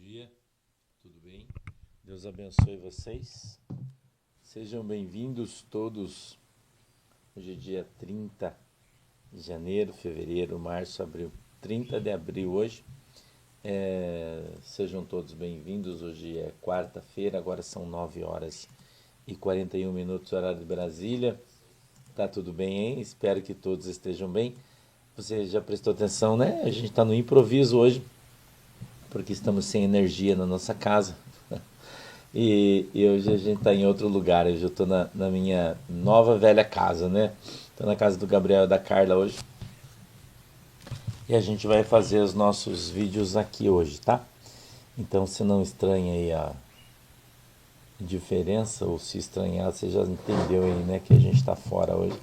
dia, tudo bem? Deus abençoe vocês. Sejam bem-vindos todos. Hoje é dia 30 de janeiro, fevereiro, março, abril. 30 de abril hoje. Sejam todos bem-vindos. Hoje é quarta-feira, agora são 9 horas e 41 minutos, horário de Brasília. Tá tudo bem, hein? Espero que todos estejam bem. Você já prestou atenção, né? A gente está no improviso hoje, porque estamos sem energia na nossa casa. E hoje a gente está em outro lugar. Hoje eu estou na minha nova velha casa, né? Estou na casa do Gabriel e da Carla hoje. E a gente vai fazer os nossos vídeos aqui hoje, tá? Então, se não estranha aí a diferença, ou se estranhar, você já entendeu aí, né? Que a gente está fora hoje.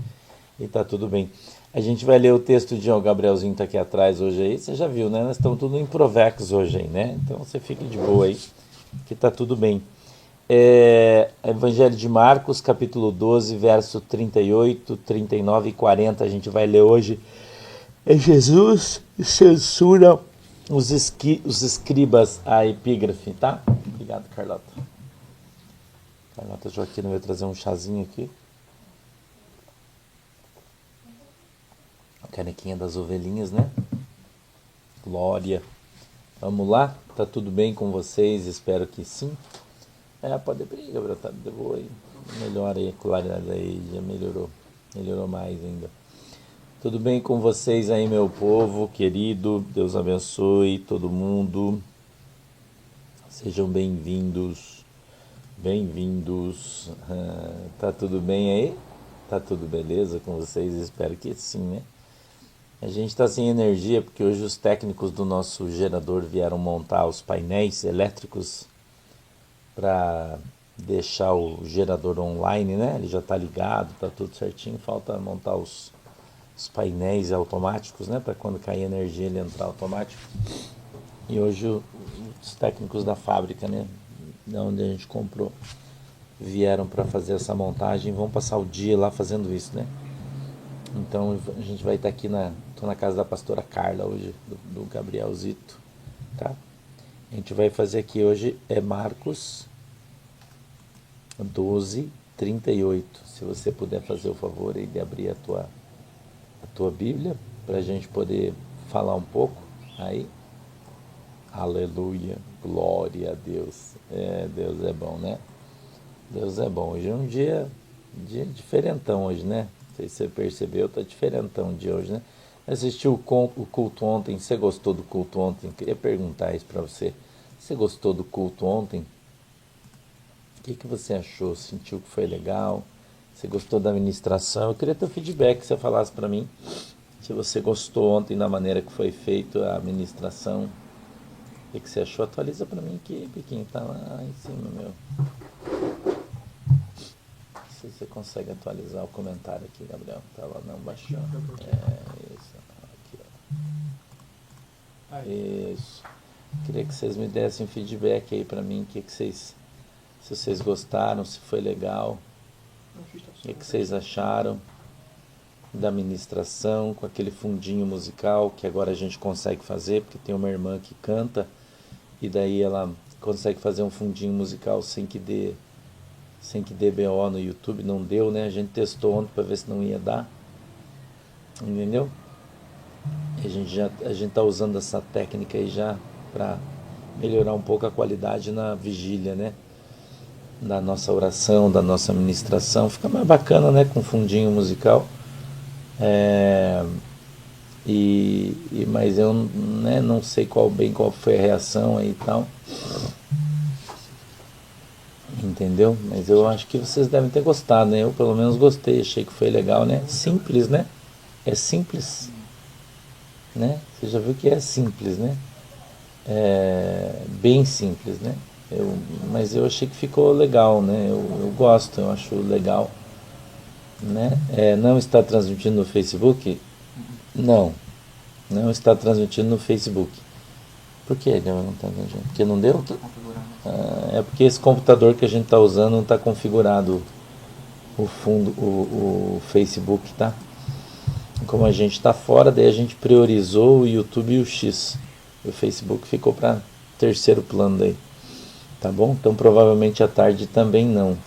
E tá tudo bem. A gente vai ler o texto de... O Gabrielzinho tá aqui atrás hoje aí. Você já viu, né? Nós estamos tudo em Provex hoje aí, né? Então você fique de boa aí, que tá tudo bem. Evangelho de Marcos, capítulo 12, verso 38, 39 e 40. A gente vai ler hoje. Jesus censura os escribas a epígrafe, tá? Obrigado, Carlota. Carlota Joaquina vai trazer um chazinho aqui. A canequinha das ovelhinhas, né? Glória. Vamos lá? Tá tudo bem com vocês? Espero que sim. Pode abrir, Gabriel, tá de boa aí. Melhora aí a claridade aí, já melhorou. Melhorou mais ainda. Tudo bem com vocês aí, meu povo querido? Deus abençoe todo mundo. Sejam bem-vindos. Bem-vindos. Tá tudo bem aí? Tá tudo beleza com vocês? Espero que sim, né? A gente está sem energia porque hoje os técnicos do nosso gerador vieram montar os painéis elétricos para deixar o gerador online, né? Ele já está ligado, está tudo certinho, falta montar os painéis automáticos, né? Para quando cair energia ele entrar automático. E hoje os técnicos da fábrica, né? De onde a gente comprou, vieram para fazer essa montagem e vão passar o dia lá fazendo isso, né? Então a gente vai estar aqui tô na casa da pastora Carla hoje, do Gabrielzito, tá? A gente vai fazer aqui hoje Marcos 12, 38. Se você puder fazer o favor aí de abrir a tua Bíblia, para a gente poder falar um pouco aí. Aleluia, glória a Deus. Deus é bom, né? Deus é bom. Hoje é um dia diferentão hoje, né? Não sei se você percebeu, tá diferentão o dia hoje, né? Assistiu o culto ontem, você gostou do culto ontem? Queria perguntar isso para você. Você gostou do culto ontem? O que você achou? Sentiu que foi legal? Você gostou da ministração? Eu queria ter o feedback, que você falasse para mim se você gostou ontem da maneira que foi feita a ministração. O que você achou? Atualiza para mim aqui, Piquinho, tá lá em cima, meu. Se você consegue atualizar o comentário aqui, Gabriel. Tá lá, não, baixou. Isso. Aqui, ó. Isso. Queria que vocês me dessem feedback aí para mim, se vocês gostaram, se foi legal. O que vocês acharam da ministração, com aquele fundinho musical que agora a gente consegue fazer, porque tem uma irmã que canta, e daí ela consegue fazer um fundinho musical sem que dê BO no YouTube. Não deu, né? A gente testou ontem para ver se não ia dar, entendeu? A gente tá usando essa técnica aí já para melhorar um pouco a qualidade na vigília, né? Da nossa oração, da nossa ministração. Fica mais bacana, né? Com fundinho musical. Mas eu, né, não sei qual foi a reação aí e tal. Entendeu? Mas eu acho que vocês devem ter gostado, né? Eu pelo menos gostei, achei que foi legal, né? Simples, né? É simples, né? Você já viu que é simples, né? Bem simples, né? Mas eu achei que ficou legal, né? Eu gosto, eu acho legal, né? Não está transmitindo no Facebook? Não está transmitindo no Facebook. Por que não está transmitindo? Porque não deu? É porque esse computador que a gente está usando não está configurado o fundo, o Facebook, tá? Como a gente está fora, daí a gente priorizou o YouTube e o X. O Facebook ficou para terceiro plano daí, tá bom? Então provavelmente à tarde também não,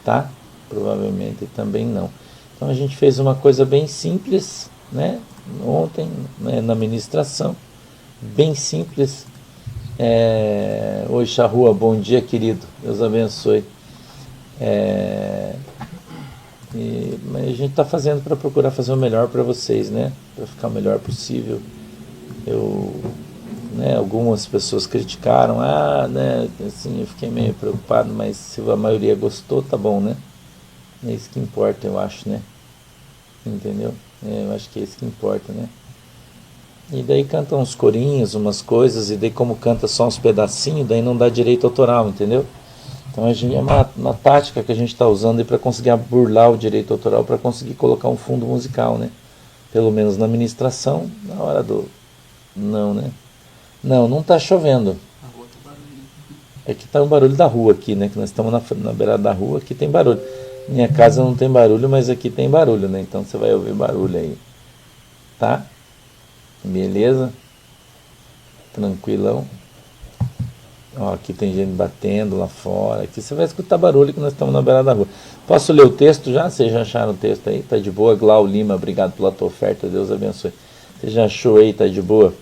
tá? Provavelmente também não. Então a gente fez uma coisa bem simples, né? Ontem, né, na ministração, bem simples. Oi, Charrua, bom dia, querido. Deus abençoe. Mas a gente está fazendo para procurar fazer o melhor para vocês, né? Para ficar o melhor possível. Algumas pessoas criticaram, né? Assim, eu fiquei meio preocupado, mas se a maioria gostou, tá bom, né? É isso que importa, eu acho, né? Entendeu? Eu acho que é isso que importa, né? E daí cantam uns corinhos, umas coisas, e daí como canta só uns pedacinhos, daí não dá direito autoral, entendeu? Então a gente, é uma tática que a gente está usando para conseguir burlar o direito autoral, para conseguir colocar um fundo musical, né? Pelo menos na ministração, na hora do... Não, né? Não está chovendo. É que tá o barulho da rua aqui, né? Que nós estamos na beirada da rua, aqui tem barulho. Minha casa não tem barulho, mas aqui tem barulho, né? Então você vai ouvir barulho aí. Tá? Beleza? Tranquilão. Ó, aqui tem gente batendo lá fora. Aqui você vai escutar barulho que nós estamos na beirada da rua. Posso ler o texto já? Vocês já acharam o texto aí? Tá de boa? Glau Lima, obrigado pela tua oferta. Deus abençoe. Você já achou aí? Tá de boa?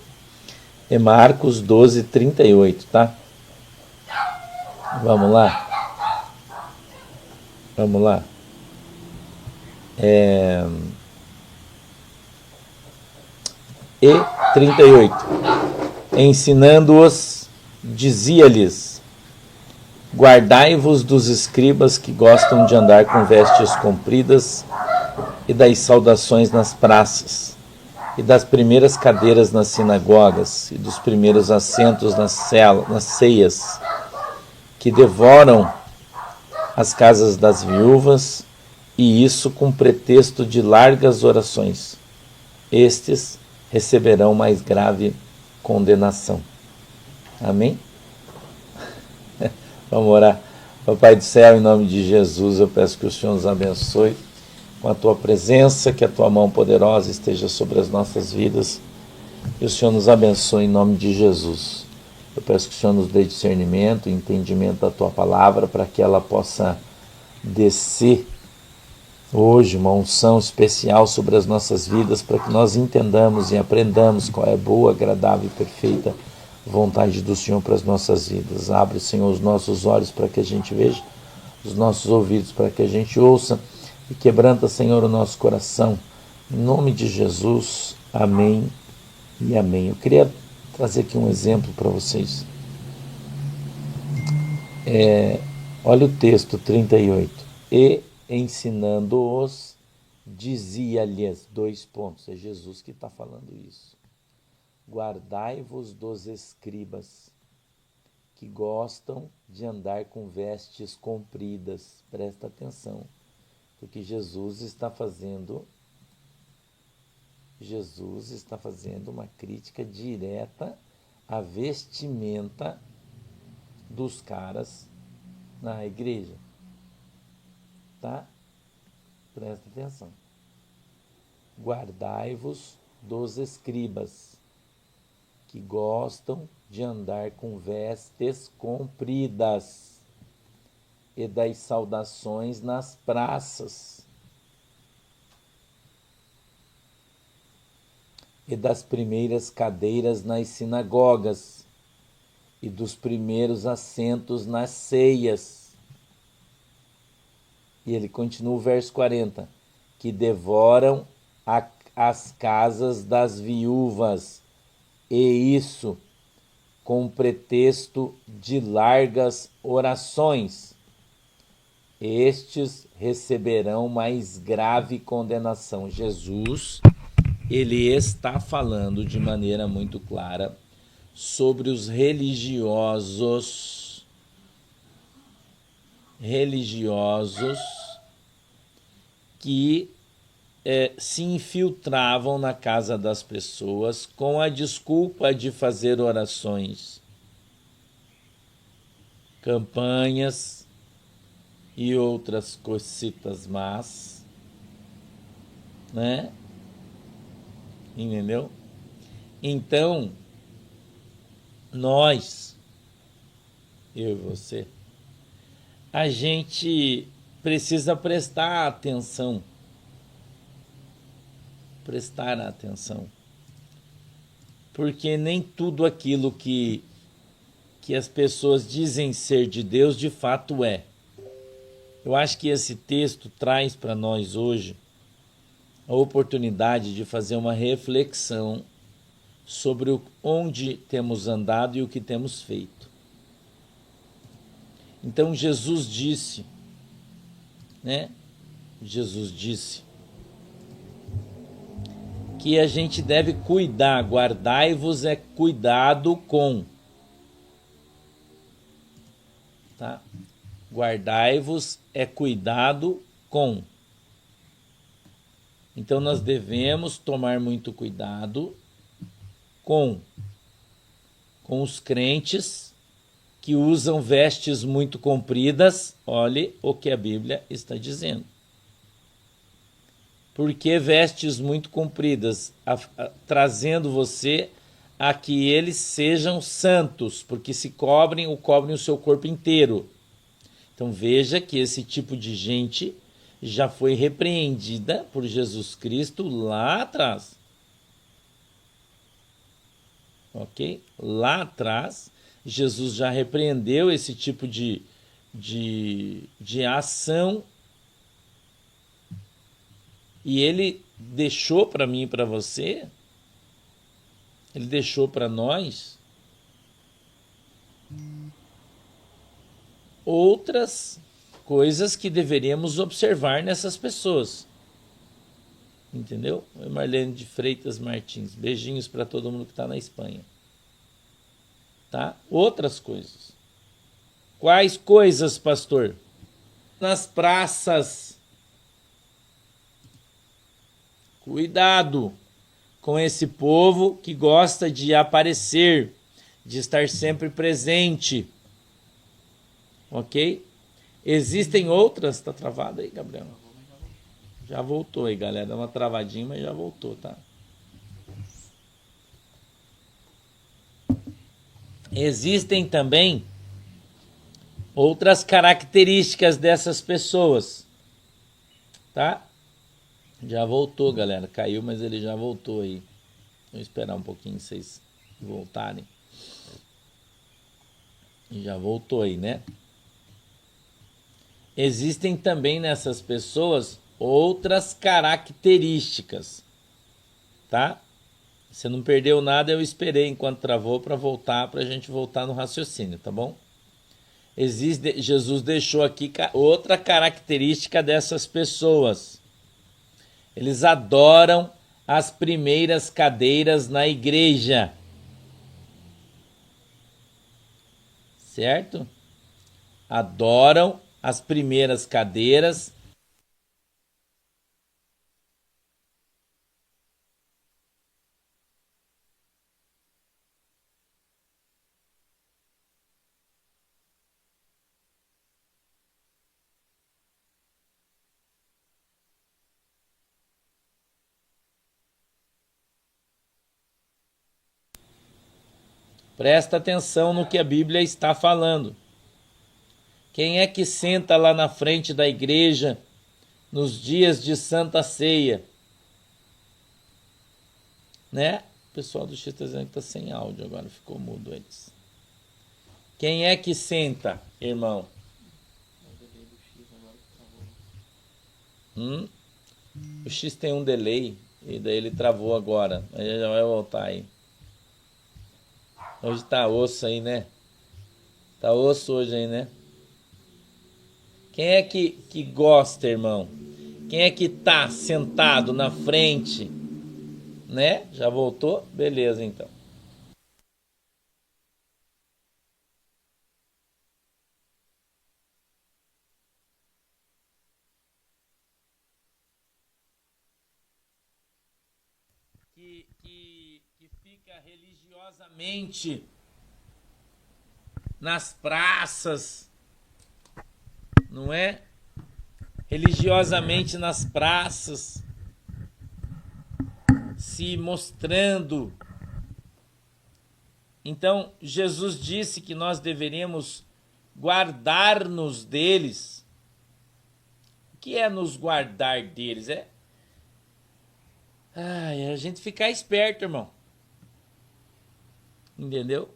É Marcos 12, 38, tá? Vamos lá? Vamos lá? E 38. Ensinando-os, dizia-lhes: guardai-vos dos escribas que gostam de andar com vestes compridas e das saudações nas praças, e das primeiras cadeiras nas sinagogas, e dos primeiros assentos nas ceias, que devoram as casas das viúvas, e isso com pretexto de largas orações. Estes receberão mais grave condenação. Amém? Vamos orar. Papai do céu, em nome de Jesus, eu peço que o Senhor nos abençoe com a tua presença, que a tua mão poderosa esteja sobre as nossas vidas, e o Senhor nos abençoe em nome de Jesus. Eu peço que o Senhor nos dê discernimento e entendimento da tua palavra, para que ela possa descer hoje, uma unção especial sobre as nossas vidas, para que nós entendamos e aprendamos qual é a boa, agradável e perfeita vontade do Senhor para as nossas vidas. Abre, Senhor, os nossos olhos para que a gente veja, os nossos ouvidos para que a gente ouça, e quebranta, Senhor, o nosso coração. Em nome de Jesus, amém e amém. Eu queria trazer aqui um exemplo para vocês. Olha o texto 38. E ensinando-os, dizia-lhes, dois pontos, é Jesus que está falando isso: guardai-vos dos escribas que gostam de andar com vestes compridas. Presta atenção, porque Jesus está fazendo uma crítica direta à vestimenta dos caras na igreja, tá? Presta atenção. Guardai-vos dos escribas que gostam de andar com vestes compridas e das saudações nas praças e das primeiras cadeiras nas sinagogas e dos primeiros assentos nas ceias. E ele continua o verso 40, que devoram as casas das viúvas, e isso com pretexto de largas orações. Estes receberão mais grave condenação. Jesus, ele está falando de maneira muito clara sobre os religiosos que se infiltravam na casa das pessoas com a desculpa de fazer orações, campanhas e outras cositas más, né? Entendeu? Então, nós, eu e você, a gente precisa prestar atenção. Prestar atenção. Porque nem tudo aquilo que as pessoas dizem ser de Deus, de fato é. Eu acho que esse texto traz para nós hoje a oportunidade de fazer uma reflexão sobre onde temos andado e o que temos feito. Então Jesus disse, né? Jesus disse que a gente deve cuidar, guardai-vos é cuidado com. Tá? Guardai-vos é cuidado com. Então nós devemos tomar muito cuidado com os crentes que usam vestes muito compridas. Olhe o que a Bíblia está dizendo. Por que vestes muito compridas? Trazendo você a que eles sejam santos, porque se cobrem o seu corpo inteiro. Então veja que esse tipo de gente já foi repreendida por Jesus Cristo lá atrás. Ok? Lá atrás, Jesus já repreendeu esse tipo de ação. E ele deixou para mim e para você, ele deixou para nós outras coisas que deveríamos observar nessas pessoas. Entendeu? Marlene de Freitas Martins. Beijinhos para todo mundo que está na Espanha. Tá? Outras coisas. Quais coisas, pastor? Nas praças. Cuidado com esse povo que gosta de aparecer, de estar sempre presente. Ok? Existem outras. Tá travado aí, Gabriel? Já voltou aí, galera. Dá uma travadinha, mas já voltou, tá? Existem também outras características dessas pessoas, tá? Já voltou, galera. Caiu, mas ele já voltou aí. Vou esperar um pouquinho vocês voltarem. Já voltou aí, né? Existem também nessas pessoas outras características, tá? Você não perdeu nada, eu esperei enquanto travou para voltar, para a gente voltar no raciocínio, tá bom? Jesus deixou aqui outra característica dessas pessoas. Eles adoram as primeiras cadeiras na igreja. Certo? Adoram as primeiras cadeiras. Presta atenção no que a Bíblia está falando. Quem é que senta lá na frente da igreja nos dias de Santa Ceia? Né? O pessoal do X está dizendo que está sem áudio agora, ficou mudo eles. Quem é que senta, irmão? O X tem um delay e daí ele travou agora, mas já vai voltar aí. Hoje tá osso aí, né? Tá osso hoje aí, né? Quem é que gosta, irmão? Quem é que tá sentado na frente? Né? Já voltou? Beleza, então. Que fica religiosamente nas praças, não é? Religiosamente nas praças, se mostrando Então, Jesus disse que nós deveríamos guardar-nos deles. O que é nos guardar deles? É a gente ficar esperto, irmão. Entendeu?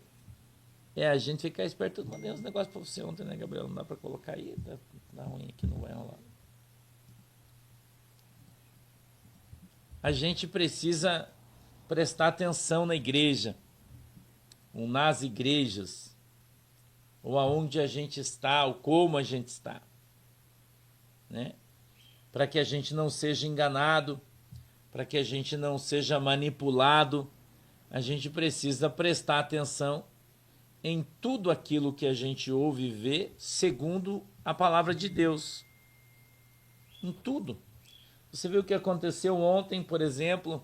É a gente ficar esperto. Eu mandei uns negócios pra você ontem, né, Gabriel? Não dá pra colocar aí. Tá ruim aqui, não vai rolar. A gente precisa prestar atenção na igreja, ou nas igrejas, ou aonde a gente está, ou como a gente está, né? Para que a gente não seja enganado, para que a gente não seja manipulado, a gente precisa prestar atenção em tudo aquilo que a gente ouve e vê segundo a palavra de Deus. Em tudo. Você viu o que aconteceu ontem, por exemplo,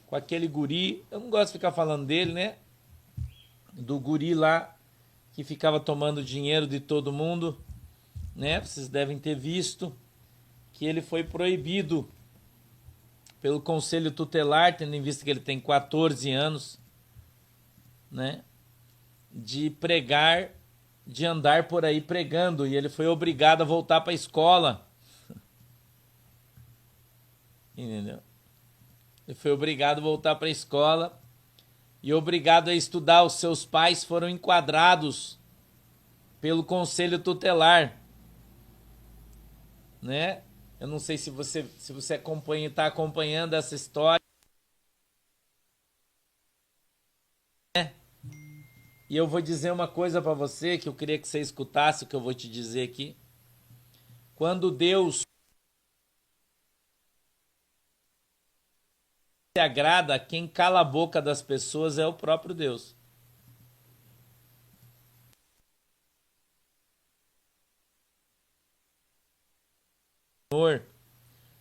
com aquele guri, eu não gosto de ficar falando dele, né? Do guri lá que ficava tomando dinheiro de todo mundo, né? Vocês devem ter visto que ele foi proibido pelo conselho tutelar, tendo em vista que ele tem 14 anos, né? De pregar, de andar por aí pregando, e ele foi obrigado a voltar para a escola. Entendeu? Ele foi obrigado a voltar para a escola e obrigado a estudar. Os seus pais foram enquadrados pelo conselho tutelar, né? Eu não sei se você acompanha, está acompanhando essa história, né? E eu vou dizer uma coisa para você que eu queria que você escutasse o que eu vou te dizer aqui. Quando Deus se agrada, quem cala a boca das pessoas é o próprio Deus.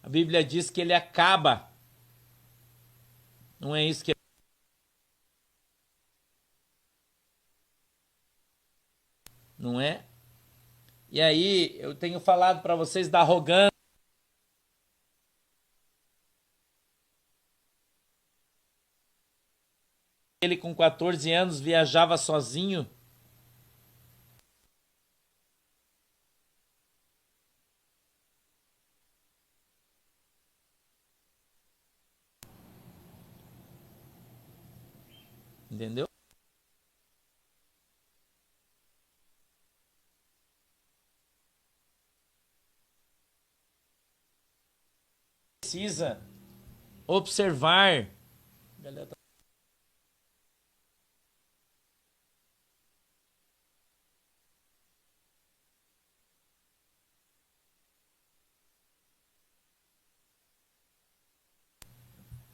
A Bíblia diz que ele acaba. Não é isso que não é? E aí, eu tenho falado para vocês da arrogância. Ele com 14 anos viajava sozinho. Entendeu? Precisa observar.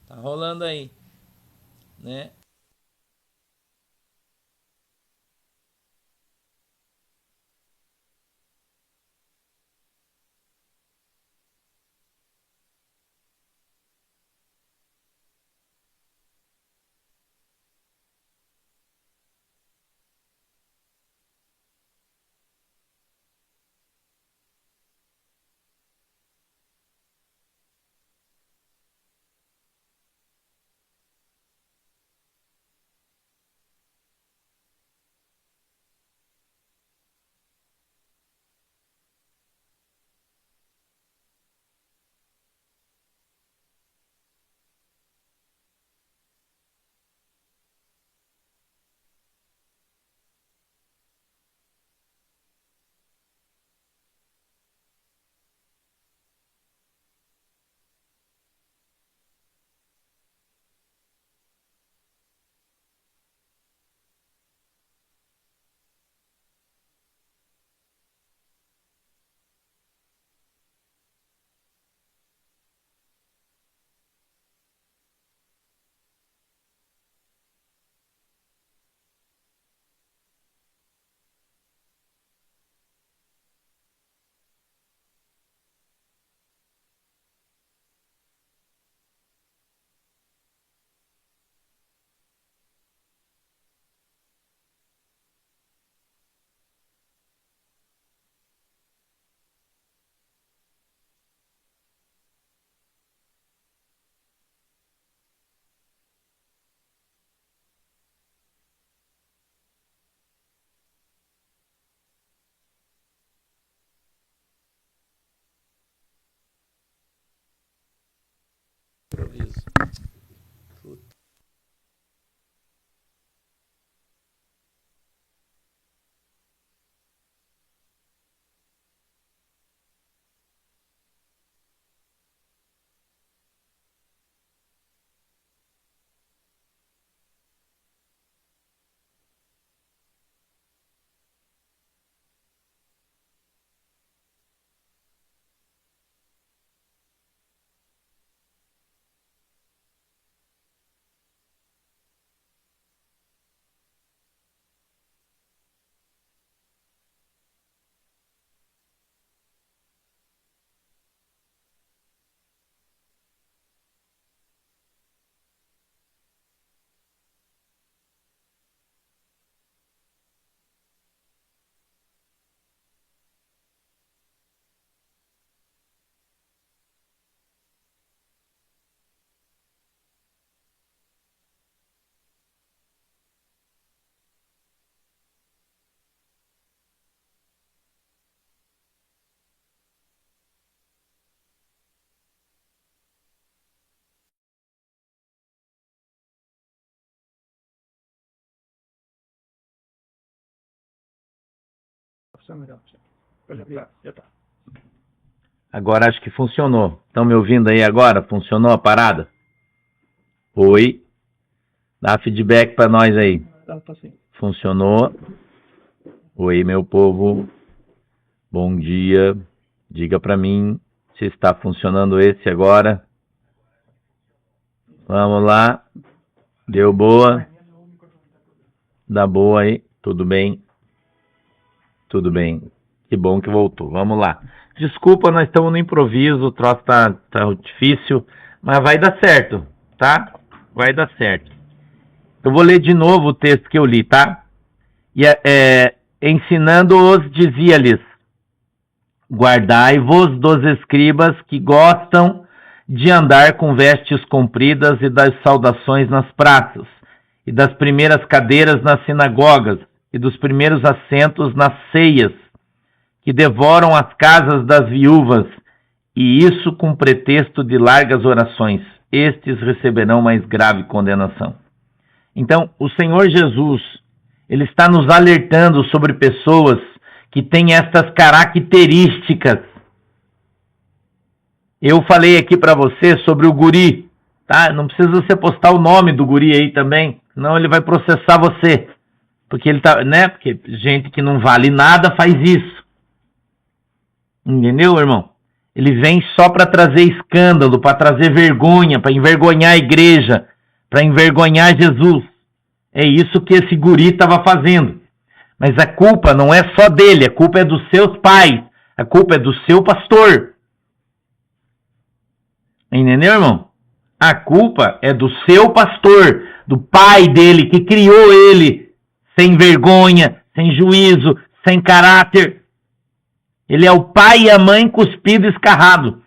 Tá rolando aí, né? Improviso. Agora acho que funcionou. Estão me ouvindo aí agora? Funcionou a parada? Oi? Dá feedback para nós aí. Funcionou? Oi, meu povo. Bom dia. Diga para mim se está funcionando esse agora. Vamos lá. Deu boa? Dá boa aí? Tudo bem? Tudo bem. Que bom que voltou. Vamos lá. Desculpa, nós estamos no improviso, o troço tá difícil, mas vai dar certo, tá? Vai dar certo. Eu vou ler de novo o texto que eu li, tá? E ensinando-os, dizia-lhes: guardai-vos dos escribas que gostam de andar com vestes compridas e das saudações nas praças, e das primeiras cadeiras nas sinagogas, e dos primeiros assentos nas ceias, que devoram as casas das viúvas, e isso com pretexto de largas orações. Estes receberão mais grave condenação. Então, o Senhor Jesus, ele está nos alertando sobre pessoas que têm estas características. Eu falei aqui para você sobre o guri, tá? Não precisa você postar o nome do guri aí também, senão ele vai processar você. Porque ele tá, né? Porque gente que não vale nada faz isso. Entendeu, irmão? Ele vem só para trazer escândalo, para trazer vergonha, para envergonhar a igreja, para envergonhar Jesus. É isso que esse guri estava fazendo. Mas a culpa não é só dele, a culpa é dos seus pais, a culpa é do seu pastor. Entendeu, irmão? A culpa é do seu pastor, do pai dele, que criou ele sem vergonha, sem juízo, sem caráter. Ele é o pai e a mãe cuspido e escarrado.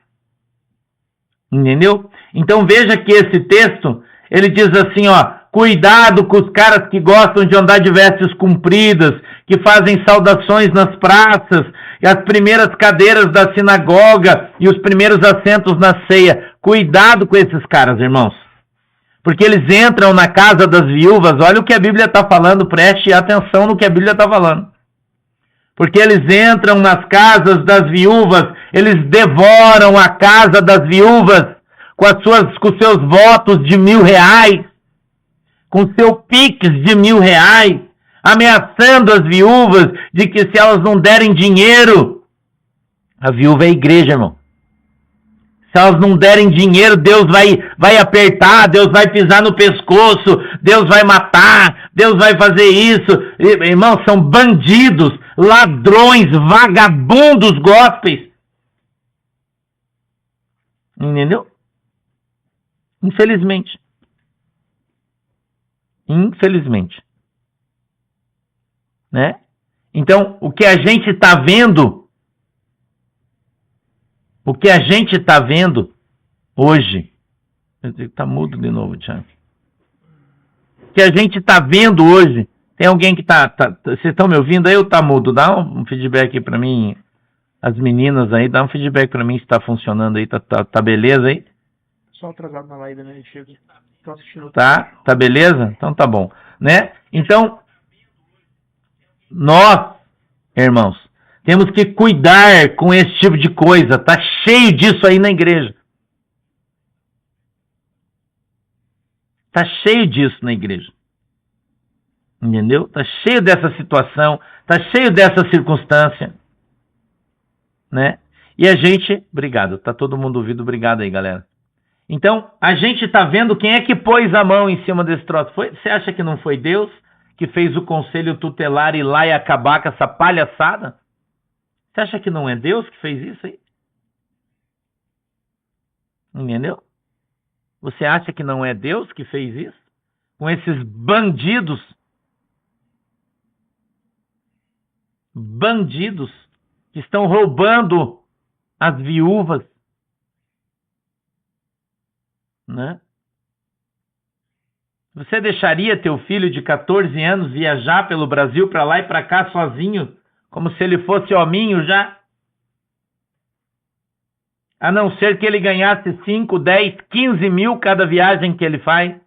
Entendeu? Então veja que esse texto, ele diz assim, ó, cuidado com os caras que gostam de andar de vestes compridas, que fazem saudações nas praças, e as primeiras cadeiras da sinagoga, e os primeiros assentos na ceia. Cuidado com esses caras, irmãos. Porque eles entram na casa das viúvas, olha o que a Bíblia está falando, preste atenção no que a Bíblia está falando. Porque eles entram nas casas das viúvas, eles devoram a casa das viúvas com os seus votos de R$1.000, com seu pix de R$1.000, ameaçando as viúvas de que se elas não derem dinheiro, a viúva é a igreja, irmão. Se elas não derem dinheiro, Deus vai apertar, Deus vai pisar no pescoço, Deus vai matar, Deus vai fazer isso. Irmão, são bandidos, ladrões, vagabundos gospels. Entendeu? Infelizmente. Infelizmente. Né? Então, o que a gente está vendo... O que a gente está vendo hoje... Está mudo de novo, Thiago. O que a gente está vendo hoje... Tem alguém que está... Vocês estão me ouvindo aí ou está mudo? Dá um feedback aí para mim. As meninas aí, dá um feedback para mim se está funcionando aí. Tá beleza aí? só atrasado na live, né? Chego. Tô assistindo. Tá beleza? Então tá bom, né? Então, nós, irmãos, temos que cuidar com esse tipo de coisa. Tá cheio disso aí na igreja. Tá cheio disso na igreja. Entendeu? Tá cheio dessa situação, tá cheio dessa circunstância, né? E a gente, obrigado, tá todo mundo ouvindo, obrigado aí, galera. Então, a gente tá vendo quem é que pôs a mão em cima desse troço. Você acha que não foi Deus que fez o conselho tutelar ir lá e acabar com essa palhaçada? Você acha que não é Deus que fez isso aí? Entendeu? Você acha que não é Deus que fez isso? Com esses bandidos que estão roubando as viúvas, né? Você deixaria teu filho de 14 anos viajar pelo Brasil para lá e para cá sozinho, como se ele fosse hominho já? A não ser que ele ganhasse 5, 10, 15 mil cada viagem que ele faz.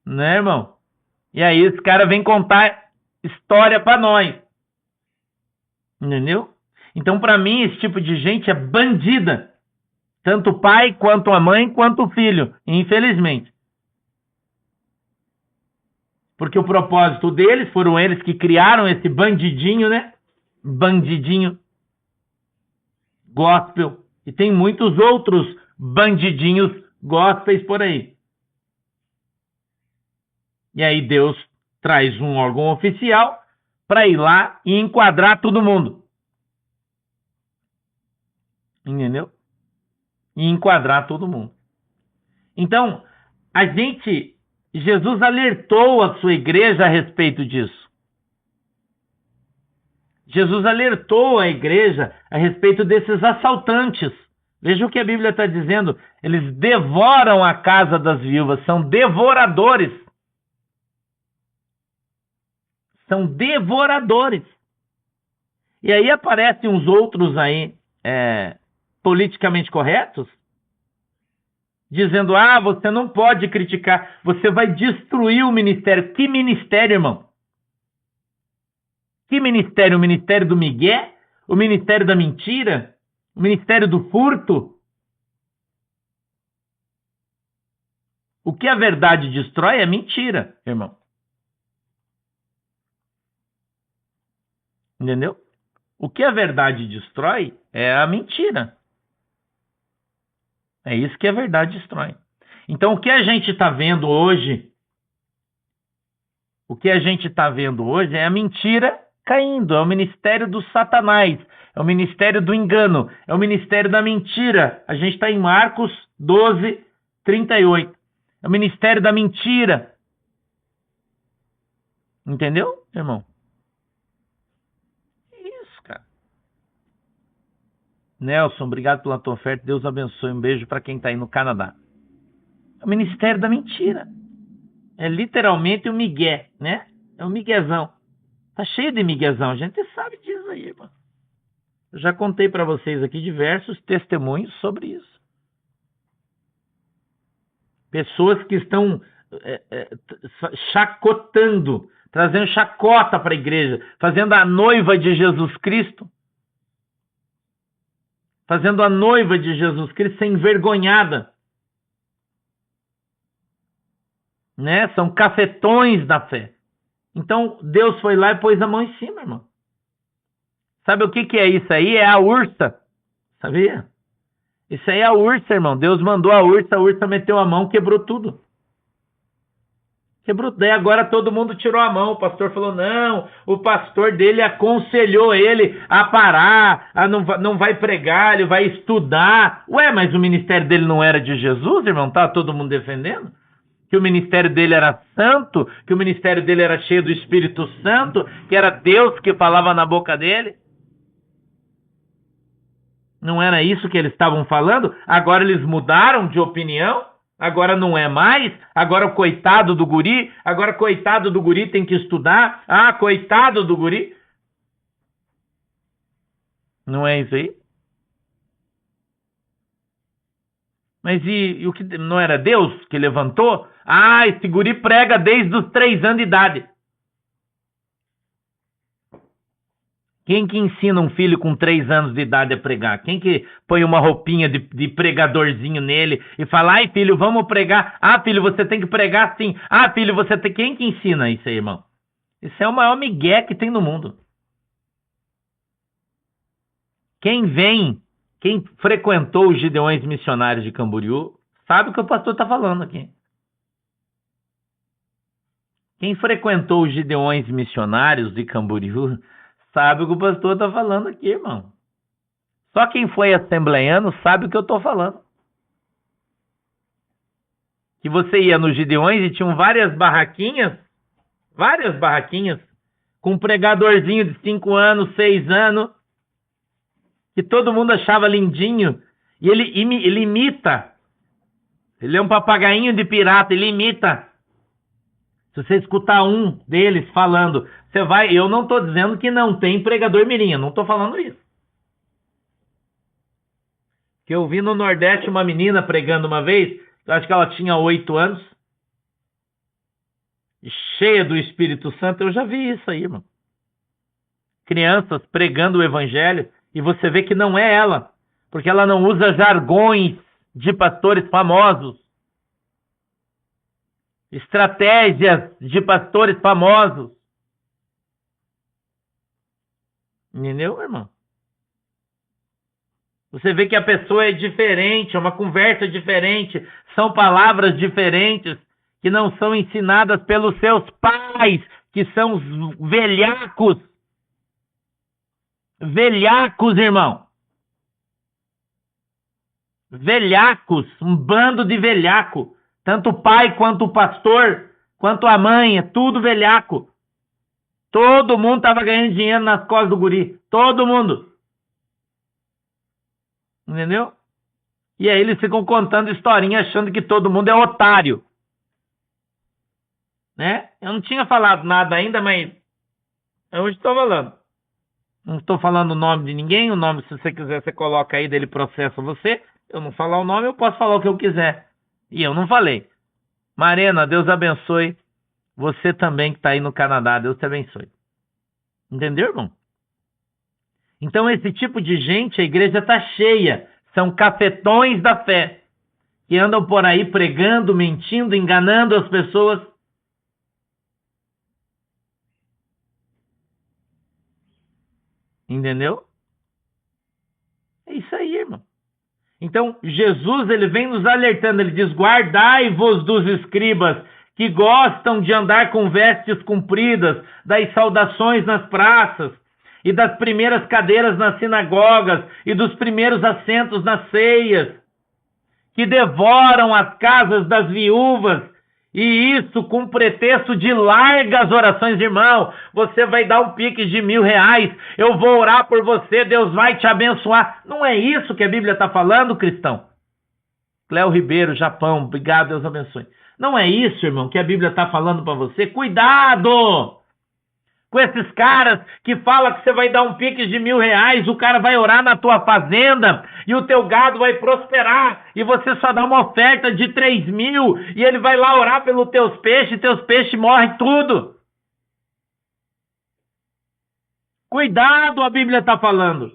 Né, irmão? E aí esse cara vem contar história para nós. Entendeu? Então, para mim, esse tipo de gente é bandida. Tanto o pai, quanto a mãe, quanto o filho. Infelizmente. Porque o propósito deles, foram eles que criaram esse bandidinho, né? Bandidinho gospel. E tem muitos outros bandidinhos gospels por aí. E aí Deus traz um órgão oficial para ir lá e enquadrar todo mundo. Entendeu? E enquadrar todo mundo. Então, Jesus alertou a sua igreja a respeito disso. Jesus alertou a igreja a respeito desses assaltantes. Veja o que a Bíblia está dizendo. Eles devoram a casa das viúvas, são devoradores. São devoradores. E aí aparecem uns outros aí, politicamente corretos, dizendo, você não pode criticar, você vai destruir o ministério. Que ministério, irmão? Que ministério? O ministério do migué? O ministério da mentira? O ministério do furto? O que a verdade destrói é mentira, irmão. Entendeu? O que a verdade destrói é a mentira. É isso que a verdade destrói. Então, o que a gente está vendo hoje? O que a gente está vendo hoje é a mentira caindo. É o ministério do Satanás. É o ministério do engano. É o ministério da mentira. A gente está em Marcos 12, 38. É o ministério da mentira. Entendeu, irmão? Nelson, obrigado pela tua oferta. Deus abençoe. Um beijo para quem está aí no Canadá. É o ministério da mentira. É literalmente o migué, né? É o miguezão. Tá cheio de miguezão. A gente sabe disso aí, irmão. Eu já contei para vocês aqui diversos testemunhos sobre isso. Pessoas que estão chacotando, trazendo chacota para a igreja, fazendo a noiva de Jesus Cristo. Fazendo a noiva de Jesus Cristo ser envergonhada. Né? São cafetões da fé. Então, Deus foi lá e pôs a mão em cima, irmão. Sabe o que é isso aí? É a ursa. Sabia? Isso aí é a ursa, irmão. Deus mandou a ursa meteu a mão, quebrou tudo. Quebrou. Daí agora todo mundo tirou a mão. O pastor falou, não, o pastor dele aconselhou ele a parar, não vai pregar, ele vai estudar. Ué, mas o ministério dele não era de Jesus, irmão? Tá todo mundo defendendo? Que o ministério dele era santo, que o ministério dele era cheio do Espírito Santo, que era Deus que falava na boca dele. Não era isso que eles estavam falando? Agora eles mudaram de opinião? Agora não é mais? Agora o coitado do guri? Agora coitado do guri tem que estudar? Coitado do guri? Não é isso aí? Mas e o que não era Deus que levantou? Ah, esse guri prega desde os 3 anos de idade. Quem que ensina um filho com 3 anos de idade a pregar? Quem que põe uma roupinha de pregadorzinho nele e fala, ai filho, vamos pregar. Ah, filho, você tem que pregar assim. Ah, filho, você tem... Quem que ensina isso aí, irmão? Isso é o maior migué que tem no mundo. Quem frequentou os Gideões Missionários de Camboriú, sabe o que o pastor está falando aqui. Quem frequentou os Gideões Missionários de Camboriú, sabe o que o pastor está falando aqui, irmão. Só quem foi assembleiano sabe o que eu estou falando. Que você ia nos Gideões e tinham várias barraquinhas, com um pregadorzinho de 5 anos, 6 anos, que todo mundo achava lindinho, e ele imita. Ele é um papagainho de pirata, ele imita. Se você escutar um deles falando, você vai... Eu não estou dizendo que não tem pregador mirim, eu não estou falando isso. Que eu vi no Nordeste uma menina pregando uma vez, eu acho que ela tinha 8 anos, cheia do Espírito Santo, eu já vi isso aí, irmão. Crianças pregando o evangelho, e você vê que não é ela, porque ela não usa jargões de pastores famosos, estratégias de pastores famosos. Entendeu, irmão? Você vê que a pessoa é diferente, é uma conversa diferente, são palavras diferentes que não são ensinadas pelos seus pais, que são os velhacos. Velhacos, irmão. Velhacos, um bando de velhaco. Tanto o pai quanto o pastor, quanto a mãe, é tudo velhaco. Todo mundo estava ganhando dinheiro nas costas do guri. Todo mundo. Entendeu? E aí eles ficam contando historinha achando que todo mundo é otário. Né? Eu não tinha falado nada ainda, mas hoje estou falando. Não estou falando o nome de ninguém. O nome, se você quiser, você coloca aí, dele processa você. Eu não falar o nome, eu posso falar o que eu quiser. E eu não falei. Marena, Deus abençoe. Você também que está aí no Canadá, Deus te abençoe. Entendeu, irmão? Então, esse tipo de gente, a igreja está cheia. São cafetões da fé. Que andam por aí pregando, mentindo, enganando as pessoas. Entendeu? É isso aí, irmão. Então, Jesus, ele vem nos alertando, ele diz, guardai-vos dos escribas, que gostam de andar com vestes compridas, das saudações nas praças, e das primeiras cadeiras nas sinagogas, e dos primeiros assentos nas ceias, que devoram as casas das viúvas, e isso com pretexto de largas orações. Irmão, você vai dar um pique de R$1.000, eu vou orar por você, Deus vai te abençoar. Não é isso que a Bíblia está falando, cristão? Cléo Ribeiro, Japão, obrigado, Deus abençoe. Não é isso, irmão, que a Bíblia está falando para você? Cuidado com esses caras que falam que você vai dar um pique de R$1.000, o cara vai orar na tua fazenda e o teu gado vai prosperar e você só dá uma oferta de 3.000 e ele vai lá orar pelos teus peixes morrem tudo. Cuidado, a Bíblia está falando.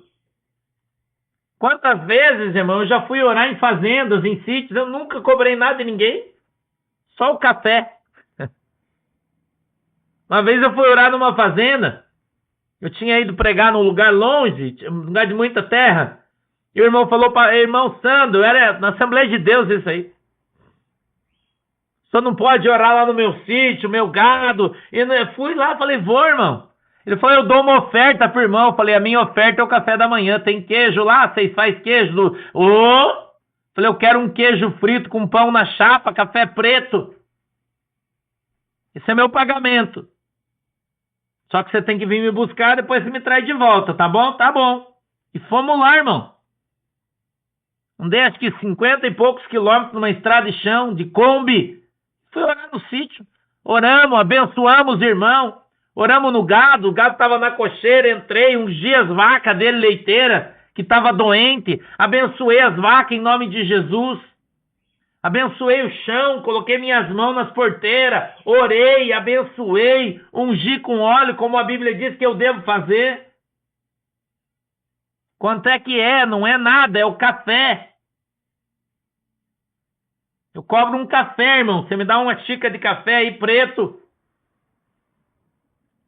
Quantas vezes, irmão, eu já fui orar em fazendas, em sítios, eu nunca cobrei nada de ninguém, só o café. Uma vez eu fui orar numa fazenda, eu tinha ido pregar num lugar longe, um lugar de muita terra, e o irmão falou para irmão Sandro, era na Assembleia de Deus isso aí. O senhor não pode orar lá no meu sítio, meu gado. E eu fui lá, falei, vou, irmão. Ele falou, eu dou uma oferta pro irmão. Eu falei, a minha oferta é o café da manhã, tem queijo lá, vocês fazem queijo? Falei, eu quero um queijo frito com pão na chapa, café preto. Esse é meu pagamento. Só que você tem que vir me buscar, depois você me traz de volta, tá bom? Tá bom. E fomos lá, irmão. Andei acho que 50 e poucos quilômetros numa estrada de chão, de Kombi. Fui orar no sítio. Oramos, abençoamos o irmão. Oramos no gado, o gado estava na cocheira, entrei, ungi as vacas dele leiteira, que estava doente. Abençoei as vacas em nome de Jesus. Abençoei o chão, coloquei minhas mãos nas porteiras, orei, abençoei, ungi com óleo, como a Bíblia diz que eu devo fazer. Quanto é que é? Não é nada, é o café. Eu cobro um café, irmão. Você me dá uma xícara de café aí preto.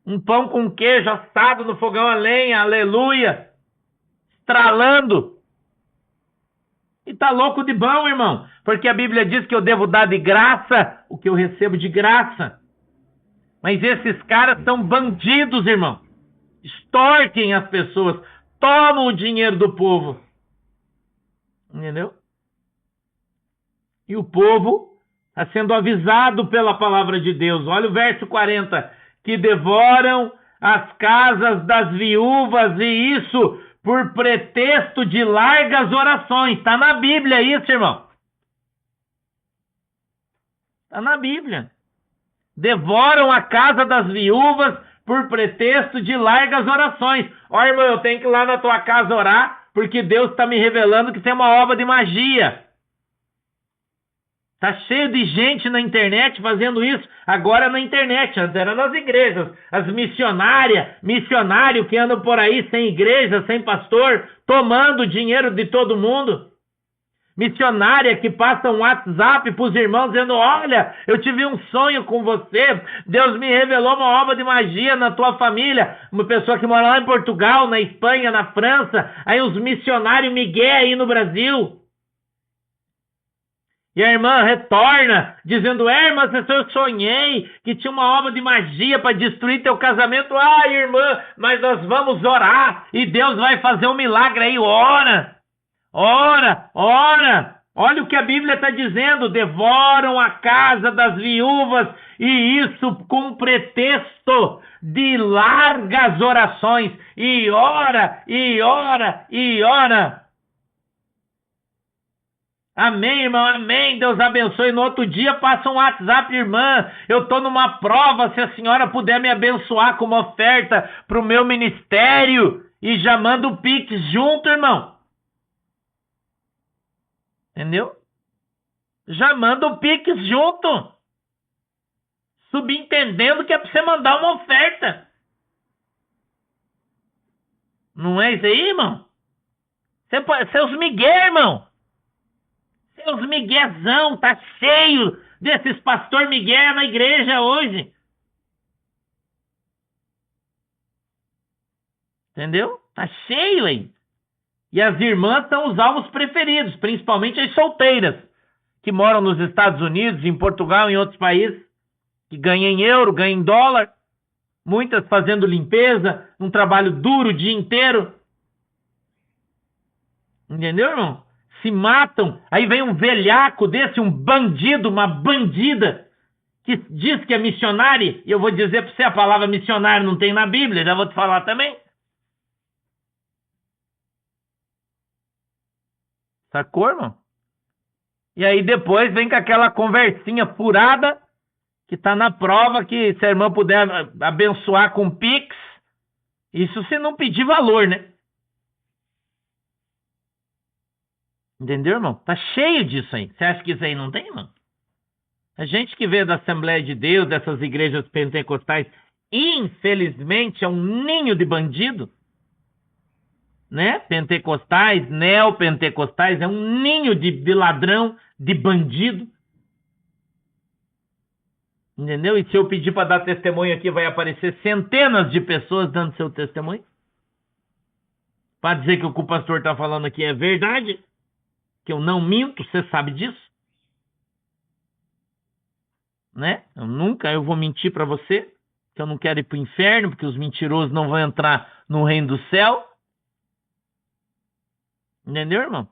Um pão com queijo assado no fogão a lenha, aleluia. Estralando. E tá louco de bom, irmão. Porque a Bíblia diz que eu devo dar de graça o que eu recebo de graça. Mas esses caras são bandidos, irmão. Extorquem as pessoas. Tomam o dinheiro do povo. Entendeu? E o povo está sendo avisado pela palavra de Deus. Olha o verso 40. Que devoram as casas das viúvas, e isso por pretexto de largas orações. Está na Bíblia isso, irmão. Está na Bíblia. Devoram a casa das viúvas por pretexto de largas orações. Ó, irmão, eu tenho que ir lá na tua casa orar, porque Deus está me revelando que tem uma obra de magia. Tá cheio de gente na internet fazendo isso. Agora na internet, antes era nas igrejas. As missionário que andam por aí sem igreja, sem pastor, tomando dinheiro de todo mundo. Missionária que passa um WhatsApp para os irmãos dizendo: olha, eu tive um sonho com você, Deus me revelou uma obra de magia na tua família. Uma pessoa que mora lá em Portugal, na Espanha, na França. Aí os missionários migué aí no Brasil. E a irmã retorna, dizendo: irmã, eu sonhei que tinha uma obra de magia para destruir teu casamento. Ai, irmã, mas nós vamos orar e Deus vai fazer um milagre aí. Ora, ora, ora. Olha o que a Bíblia está dizendo: devoram a casa das viúvas, e isso com pretexto de largas orações. E ora, e ora, e ora. Amém, irmão, amém, Deus abençoe. No outro dia passa um WhatsApp: irmã, eu estou numa prova, se a senhora puder me abençoar com uma oferta para o meu ministério. E já manda o Pix junto, irmão. Entendeu? Já manda o Pix junto. Subentendendo que é para você mandar uma oferta. Não é isso aí, irmão? Seus migué, irmão. Seus miguezão, tá cheio desses pastor migué na igreja hoje. Entendeu? Tá cheio aí. E as irmãs são os alvos preferidos, principalmente as solteiras, que moram nos Estados Unidos, em Portugal, em outros países, que ganham em euro, ganham em dólar, muitas fazendo limpeza, um trabalho duro o dia inteiro. Entendeu, irmão? Se matam, aí vem um velhaco desse, um bandido, uma bandida, que diz que é missionária, e eu vou dizer para você, a palavra missionário não tem na Bíblia, já vou te falar também. Sacou, irmão? E aí depois vem com aquela conversinha furada, que tá na prova, que se a irmã puder abençoar com Pix, isso se não pedir valor, né? Entendeu, irmão? Tá cheio disso aí. Você acha que isso aí não tem, irmão? A gente que veio da Assembleia de Deus, dessas igrejas pentecostais, infelizmente é um ninho de bandido, né? Pentecostais, neopentecostais, é um ninho de ladrão, de bandido. Entendeu? E se eu pedir para dar testemunho aqui, vai aparecer centenas de pessoas dando seu testemunho. Para dizer que o que o pastor está falando aqui é verdade. Que eu não minto, você sabe disso. Né? Eu vou mentir para você, que eu não quero ir para o inferno, porque os mentirosos não vão entrar no reino do céu. Entendeu, irmão?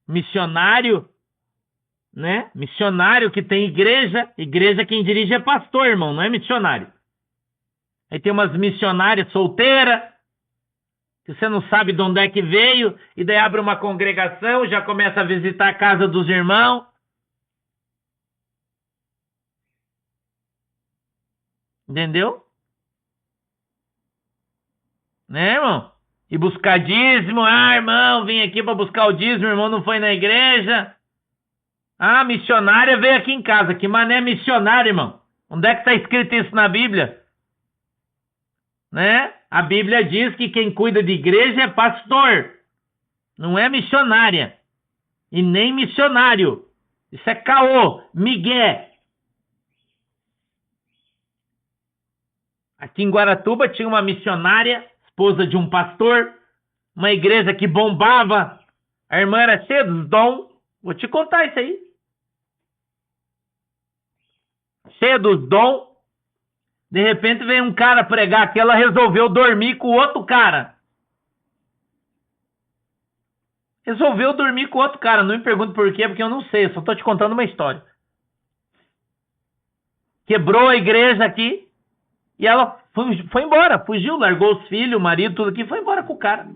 Missionário, né? Missionário que tem igreja quem dirige é pastor, irmão, não é missionário. Aí tem umas missionárias solteiras, que você não sabe de onde é que veio, e daí abre uma congregação, já começa a visitar a casa dos irmãos. Entendeu? Né, irmão? E buscar dízimo. Ah, irmão, vim aqui para buscar o dízimo, irmão não foi na igreja. Ah, missionária veio aqui em casa. Que mané missionária, irmão? Onde é que está escrito isso na Bíblia? Né? A Bíblia diz que quem cuida de igreja é pastor. Não é missionária. E nem missionário. Isso é caô, migué. Aqui em Guaratuba tinha uma missionária, esposa de um pastor, uma igreja que bombava. A irmã era cheia dos dons. Vou te contar isso aí. Cheia dos dons. De repente veio um cara pregar que ela resolveu dormir com outro cara. Resolveu dormir com outro cara. Não me pergunte por quê, porque eu não sei. Eu só tô te contando uma história. Quebrou a igreja aqui. E ela foi embora. Fugiu, largou os filhos, o marido, tudo aqui. Foi embora com o cara.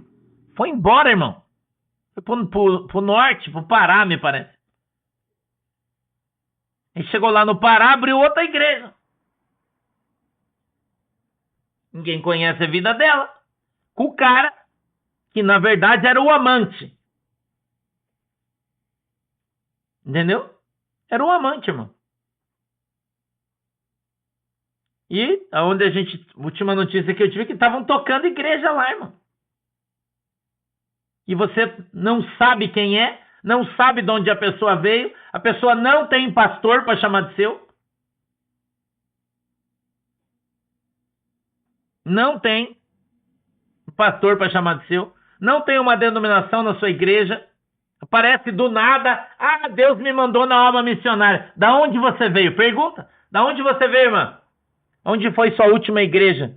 Foi embora, irmão. Foi pro norte, pro Pará, me parece. E chegou lá no Pará, abriu outra igreja. Ninguém conhece a vida dela. Com o cara, que na verdade era o amante. Entendeu? Era o amante, irmão. E a última notícia que eu tive é que estavam tocando igreja lá, irmão. E você não sabe quem é, não sabe de onde a pessoa veio, a pessoa não tem pastor para chamar de seu. Não tem pastor para chamar de seu. Não tem uma denominação na sua igreja. Aparece do nada. Ah, Deus me mandou na obra missionária. Da onde você veio? Pergunta. Da onde você veio, irmã? Onde foi sua última igreja?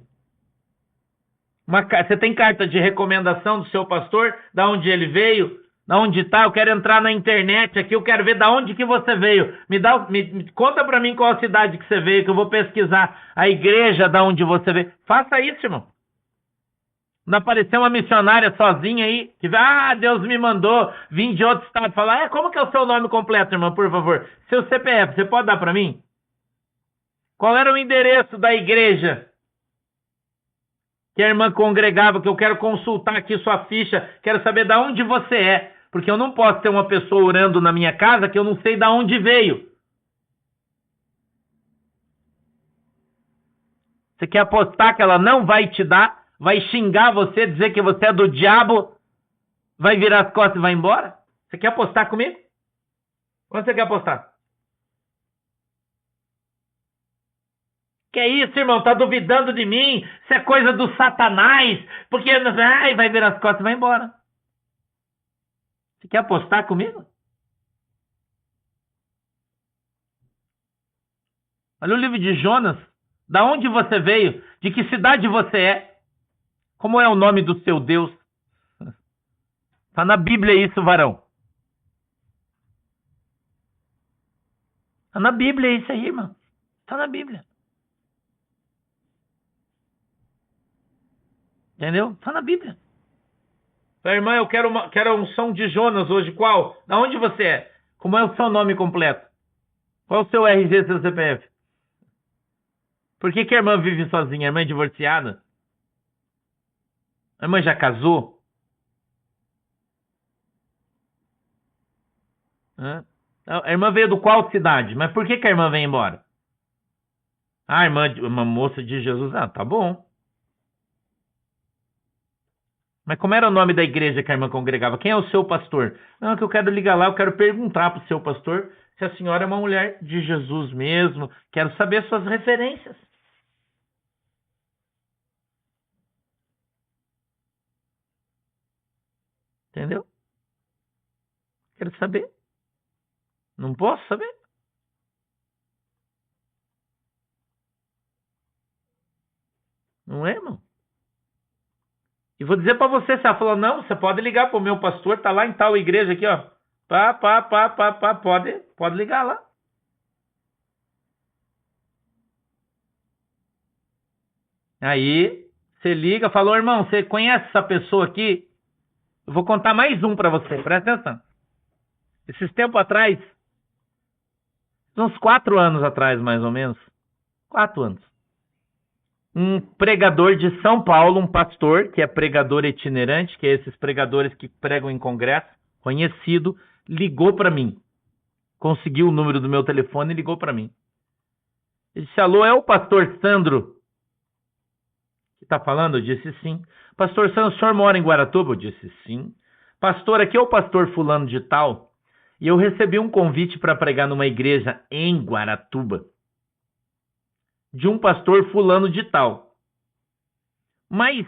Você tem carta de recomendação do seu pastor? Da onde ele veio? Da onde está? Eu quero entrar na internet aqui. Eu quero ver da onde que você veio. Conta para mim qual a cidade que você veio, que eu vou pesquisar a igreja da onde você veio. Faça isso, irmão. Não apareceu uma missionária sozinha aí, que Deus me mandou, vim de outro estado. Falar, como que é o seu nome completo, irmã, por favor? Seu CPF, você pode dar para mim? Qual era o endereço da igreja que a irmã congregava, que eu quero consultar aqui sua ficha, quero saber de onde você é, porque eu não posso ter uma pessoa orando na minha casa que eu não sei de onde veio. Você quer apostar que ela não vai te dar? Vai xingar você, dizer que você é do diabo, vai virar as costas e vai embora? Você quer apostar comigo? Onde você quer apostar? Que isso, irmão? Tá duvidando de mim? Isso é coisa do Satanás? Porque vai virar as costas e vai embora. Você quer apostar comigo? Olha o livro de Jonas. Da onde você veio? De que cidade você é? Como é o nome do seu Deus? Está na Bíblia isso, varão. Está na Bíblia isso aí, irmão. Está na Bíblia. Entendeu? Está na Bíblia. Irmã, eu quero a unção de Jonas hoje. Qual? Da onde você é? Como é o seu nome completo? Qual é o seu RG, seu CPF? Por que a irmã vive sozinha? A irmã é divorciada? A irmã já casou? A irmã veio do qual cidade? Mas por que a irmã vem embora? A irmã, uma moça de Jesus. Tá bom. Mas como era o nome da igreja que a irmã congregava? Quem é o seu pastor? Não, que eu quero ligar lá, eu quero perguntar para o seu pastor se a senhora é uma mulher de Jesus mesmo. Quero saber suas referências. Entendeu? Quero saber. Não posso saber. Não é, irmão? E vou dizer para você, se ela falou, não, você pode ligar para o meu pastor, tá lá em tal igreja aqui, ó. Pode ligar lá. Aí, você liga, falou, irmão, você conhece essa pessoa aqui? Eu vou contar mais um para você, presta atenção. Esses tempos atrás, uns 4 anos atrás, mais ou menos, 4 anos, um pregador de São Paulo, um pastor, que é pregador itinerante, que é esses pregadores que pregam em congresso, conhecido, ligou para mim. conseguiu o número do meu telefone e ligou para mim. Ele disse, alô, é o pastor Sandro que está falando? Eu disse, sim. Pastor Sandro, o senhor mora em Guaratuba? Eu disse, sim. Pastor, aqui é o pastor fulano de tal, e eu recebi um convite para pregar numa igreja em Guaratuba, de um pastor fulano de tal. Mas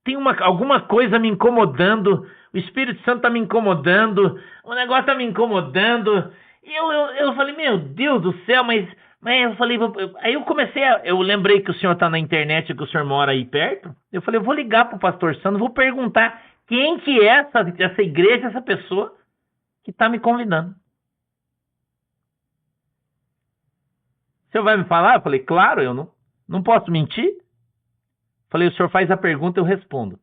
tem alguma coisa me incomodando, o Espírito Santo está me incomodando, o negócio está me incomodando. E eu falei, meu Deus do céu, mas eu falei, aí eu comecei eu lembrei que o senhor está na internet, que o senhor mora aí perto. Eu falei, eu vou ligar para o pastor Sandro, vou perguntar quem que é essa igreja, essa pessoa que está me convidando. O senhor vai me falar? Eu falei, claro, eu não posso mentir. Falei, o senhor faz a pergunta, eu respondo.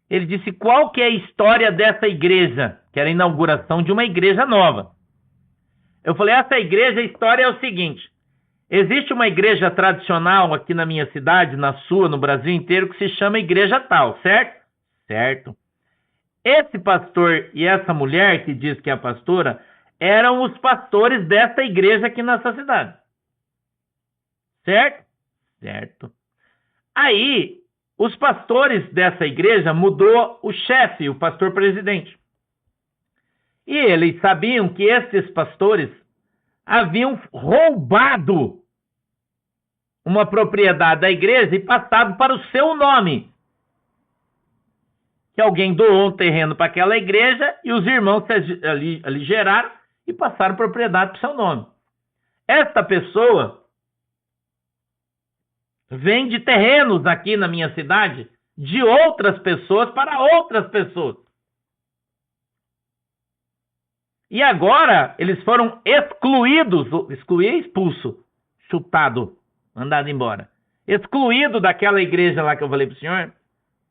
Ele disse, qual que é a história dessa igreja? Que era a inauguração de uma igreja nova. Eu falei, essa igreja, a história é o seguinte. Existe uma igreja tradicional aqui na minha cidade, na sua, no Brasil inteiro, que se chama Igreja Tal, certo? Certo. Esse pastor e essa mulher que diz que é a pastora eram os pastores dessa igreja aqui nessa cidade. Certo? Certo. Aí, os pastores dessa igreja mudou o chefe, o pastor presidente. E eles sabiam que esses pastores haviam roubado uma propriedade da igreja e passado para o seu nome. Que alguém doou um terreno para aquela igreja e os irmãos se aligeraram e passaram propriedade para o seu nome. Esta pessoa vende terrenos aqui na minha cidade de outras pessoas para outras pessoas. E agora eles foram excluídos, expulso, chutado, mandado embora. Excluído daquela igreja lá que eu falei para o senhor,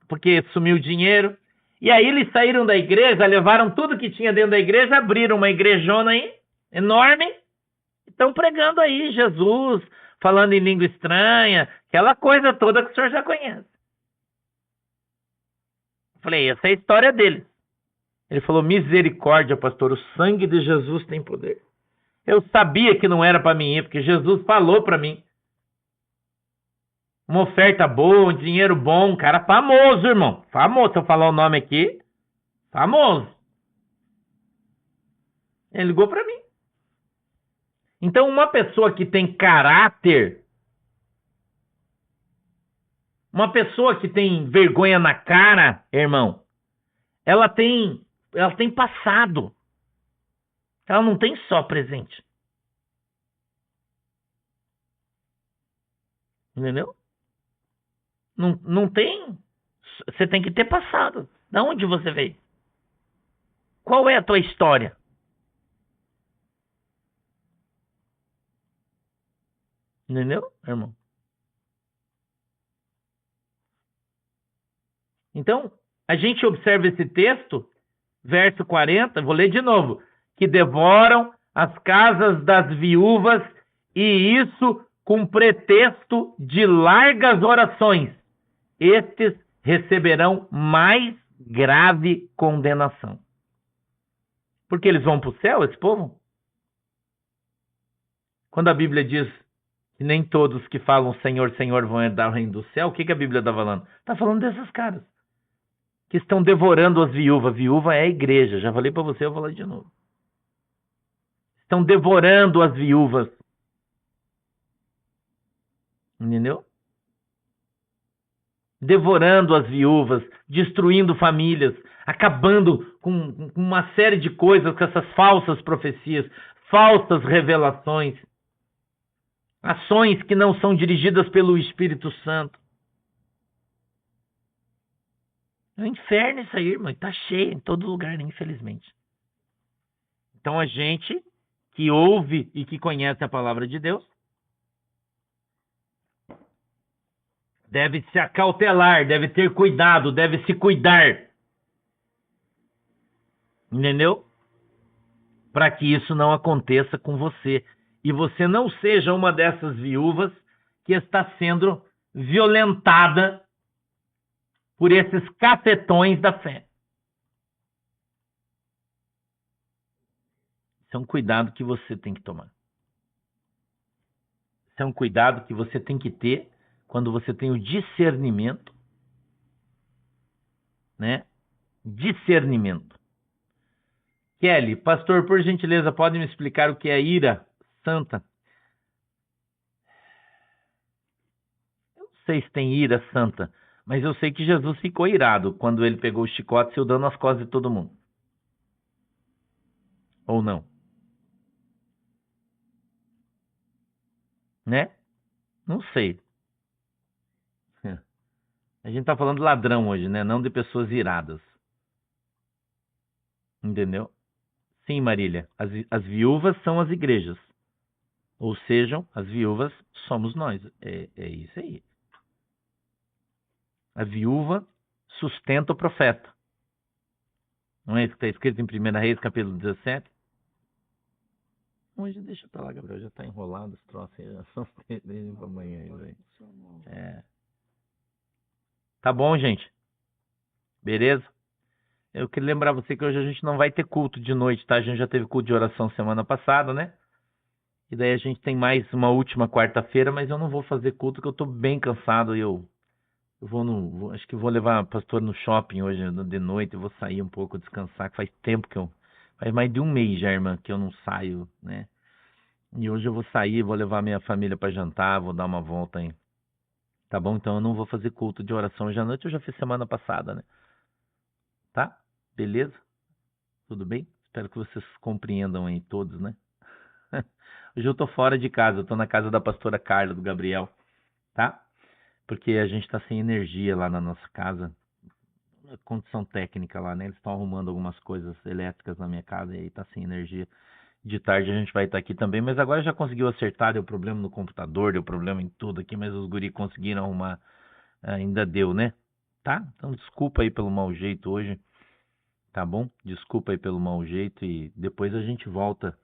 porque sumiu o dinheiro. E aí eles saíram da igreja, levaram tudo que tinha dentro da igreja, abriram uma igrejona aí, enorme, e estão pregando aí Jesus, falando em língua estranha, aquela coisa toda que o senhor já conhece. Falei, essa é a história deles. Ele falou, misericórdia, pastor, o sangue de Jesus tem poder. Eu sabia que não era para mim ir, porque Jesus falou para mim. Uma oferta boa, um dinheiro bom, um cara famoso, irmão. Famoso, se eu falar o nome aqui, famoso. Ele ligou para mim. Então, uma pessoa que tem caráter, uma pessoa que tem vergonha na cara, irmão, ela tem passado. Ela não tem só presente. Entendeu? Não tem. Você tem que ter passado. Da onde você veio? Qual é a tua história? Entendeu, irmão? Então, a gente observa esse texto, verso 40, vou ler de novo. Que devoram as casas das viúvas, e isso com pretexto de largas orações. Estes receberão mais grave condenação. Porque eles vão para o céu, esse povo? Quando a Bíblia diz que nem todos que falam Senhor, Senhor vão herdar o reino do céu, o que a Bíblia está falando? Está falando desses caras que estão devorando as viúvas. Viúva é a igreja, já falei para você, eu vou falar de novo. Estão devorando as viúvas. Entendeu? Devorando as viúvas, destruindo famílias, acabando com uma série de coisas, com essas falsas profecias, falsas revelações, ações que não são dirigidas pelo Espírito Santo. É um inferno isso aí, irmão. Está cheio em todo lugar, infelizmente. Então a gente que ouve e que conhece a palavra de Deus deve se acautelar, deve ter cuidado, deve se cuidar. Entendeu? Para que isso não aconteça com você. E você não seja uma dessas viúvas que está sendo violentada por esses cafetões da fé. Isso é um cuidado que você tem que tomar. Isso é um cuidado que você tem que ter quando você tem o discernimento, né? Discernimento. Kelly, pastor, por gentileza, pode me explicar o que é ira santa? Eu não sei se tem ira santa, mas eu sei que Jesus ficou irado quando ele pegou o chicote e saiu dando as costas de todo mundo. Ou não? Né? Não sei. A gente tá falando de ladrão hoje, né? Não de pessoas iradas. Entendeu? Sim, Marília. As viúvas são as igrejas. Ou sejam, as viúvas somos nós. É isso aí. A viúva sustenta o profeta. Não é isso que está escrito em 1 Reis, capítulo 17? Hoje deixa pra lá, Gabriel. Já tá enrolado esse troço aí. Já são desde pra amanhã aí. Tá bom, gente? Beleza? Eu queria lembrar você que hoje a gente não vai ter culto de noite, tá? A gente já teve culto de oração semana passada, né? E daí a gente tem mais uma última quarta-feira, mas eu não vou fazer culto porque eu tô bem cansado e eu acho que vou levar a pastor no shopping hoje de noite, eu vou sair um pouco, descansar, que faz tempo faz mais de um mês já, irmã, que eu não saio, né? E hoje eu vou sair, vou levar minha família para jantar, vou dar uma volta aí. Tá bom? Então eu não vou fazer culto de oração hoje à noite, eu já fiz semana passada, né? Tá? Beleza? Tudo bem? Espero que vocês compreendam aí todos, né? Hoje eu tô fora de casa, eu tô na casa da pastora Carla, do Gabriel, tá? Porque a gente tá sem energia lá na nossa casa. Condição técnica lá, né? Eles estão arrumando algumas coisas elétricas na minha casa e aí tá sem energia. De tarde a gente vai estar aqui também, mas agora já conseguiu acertar, deu problema no computador, deu problema em tudo aqui, mas os guri conseguiram arrumar, ainda deu, né? Tá? Então desculpa aí pelo mau jeito hoje, tá bom? Desculpa aí pelo mau jeito e depois a gente volta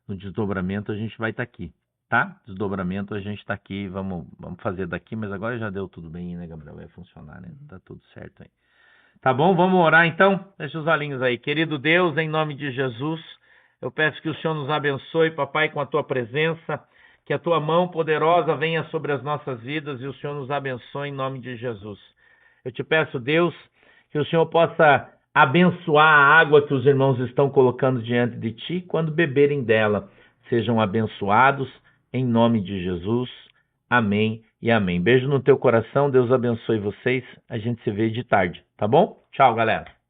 no desdobramento, a gente vai estar aqui, tá? Desdobramento a gente tá aqui, vamos fazer daqui, mas agora já deu tudo bem, né, Gabriel? Vai funcionar, né? Tá tudo certo aí. Tá bom? Vamos orar então? Deixa os olhinhos aí. Querido Deus, em nome de Jesus, eu peço que o Senhor nos abençoe, papai, com a tua presença, que a tua mão poderosa venha sobre as nossas vidas e o Senhor nos abençoe em nome de Jesus. Eu te peço, Deus, que o Senhor possa abençoar a água que os irmãos estão colocando diante de ti, quando beberem dela, sejam abençoados em nome de Jesus. Amém e amém. Beijo no teu coração, Deus abençoe vocês. A gente se vê de tarde, tá bom? Tchau, galera.